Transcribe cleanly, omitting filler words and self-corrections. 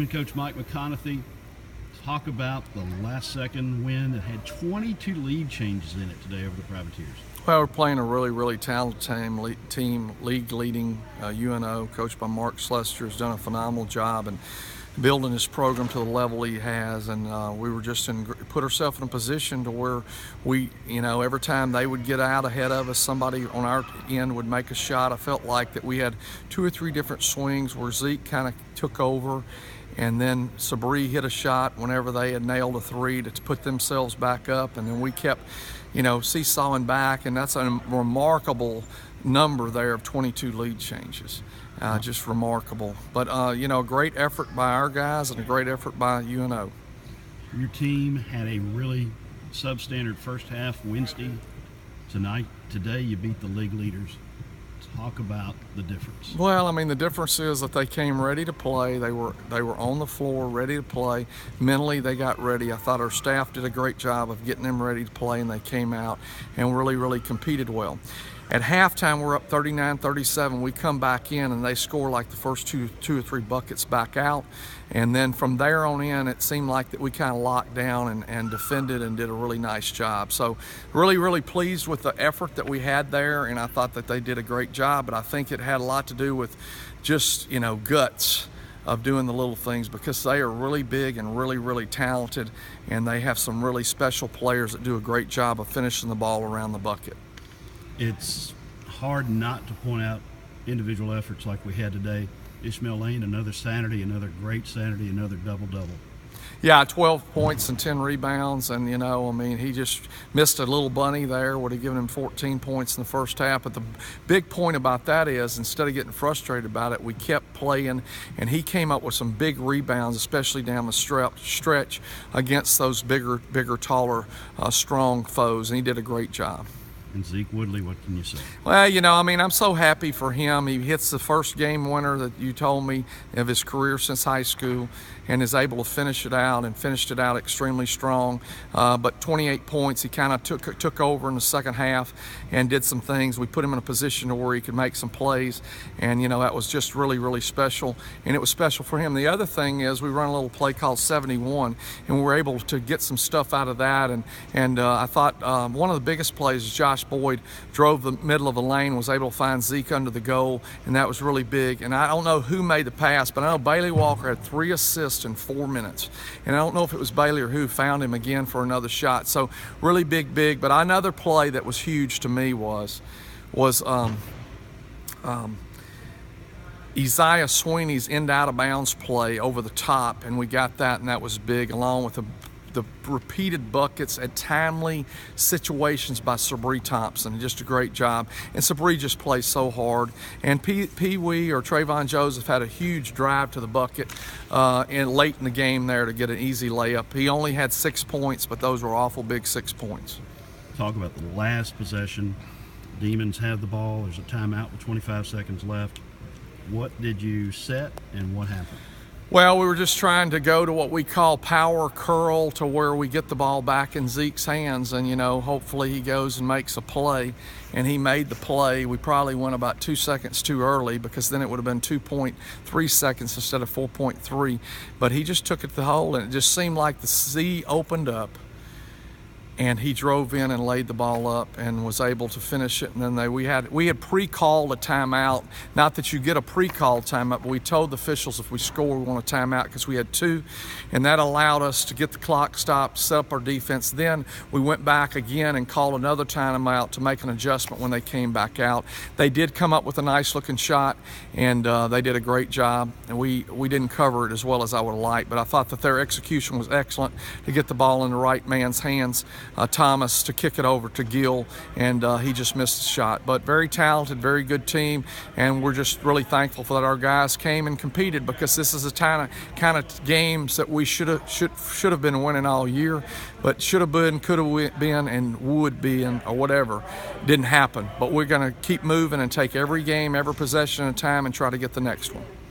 Coach Mike McConathy, talk about the last-second win that had 22 lead changes in it today over the Privateers. Well, we're playing a really talented team, league-leading UNO, coached by Mark Slester, has done a phenomenal job and building his program to the level he has. And we were just put ourselves in a position to where we, every time they would get out ahead of us, somebody on our end would make a shot. I felt like that we had 2 or 3 different swings where Zeke kind of took over, and then Sabri hit a shot whenever they had nailed a 3 to put themselves back up, and then we kept, seesawing back, and that's a remarkable number there of 22 lead changes. Just remarkable. But, a great effort by our guys and a great effort by UNO. Your team had a really substandard first half Wednesday. Today you beat the league leaders. Talk about the difference. Well, the difference is that they came ready to play. They were on the floor, ready to play. Mentally, they got ready. I thought our staff did a great job of getting them ready to play, and they came out and really competed well. At halftime, we're up 39-37. We come back in, and they score like the first two or three buckets back out. And then from there on in, it seemed like that we kind of locked down and defended and did a really nice job. So really pleased with the effort that we had there, and I thought that they did a great job. But I think it had a lot to do with just, guts of doing the little things, because they are really big and really talented, and they have some really special players that do a great job of finishing the ball around the bucket. It's hard not to point out individual efforts like we had today. Ishmael Lane, another Saturday, another great Saturday, another double-double. Yeah, 12 points and 10 rebounds, and he just missed a little bunny there. Would have given him 14 points in the first half. But the big point about that is, instead of getting frustrated about it, we kept playing, and he came up with some big rebounds, especially down the stretch against those bigger, taller, strong foes, and he did a great job. And Zeke Woodley, what can you say? Well, I'm so happy for him. He hits the first game winner that you told me of his career since high school, and is able to finish it out, and finished it out extremely strong. But 28 points, he kind of took over in the second half and did some things. We put him in a position to where he could make some plays, and that was just really special, and it was special for him. The other thing is, we run a little play called 71, and we were able to get some stuff out of that, and I thought one of the biggest plays is Josh Boyd drove the middle of the lane, was able to find Zeke under the goal, and that was really big. And I don't know who made the pass, but I know Bailey Walker had 3 assists in 4 minutes, and I don't know if it was Bailey or who found him again for another shot. So really big. But another play that was huge to me was Isaiah Sweeney's end out of bounds play over the top, and we got that, and that was big, along with the repeated buckets at timely situations by Sabri Thompson. Just a great job. And Sabri just plays so hard. And Pee Wee or Trayvon Joseph had a huge drive to the bucket and late in the game there to get an easy layup. He only had 6 points, but those were awful big 6 points. Talk about the last possession. Demons have the ball. There's a timeout with 25 seconds left. What did you set, and what happened? Well, we were just trying to go to what we call power curl, to where we get the ball back in Zeke's hands, and hopefully he goes and makes a play. And he made the play. We probably went about 2 seconds too early, because then it would have been 2.3 seconds instead of 4.3. But he just took it to the hole, and it just seemed like the sea opened up, and he drove in and laid the ball up and was able to finish it. And then we had pre-called a timeout. Not that you get a pre-called timeout, but we told the officials if we score, we want a timeout, because we had 2, and that allowed us to get the clock stopped, set up our defense. Then we went back again and called another timeout to make an adjustment when they came back out. They did come up with a nice-looking shot, and they did a great job. And we didn't cover it as well as I would have liked, but I thought that their execution was excellent to get the ball in the right man's hands. Thomas to kick it over to Gill, and he just missed the shot. But very talented, very good team, and we're just really thankful that our guys came and competed, because this is the kind of games that we should have been winning all year, but should have been, could have been, and would be, or whatever. Didn't happen. But we're going to keep moving and take every game, every possession at a time, and try to get the next one.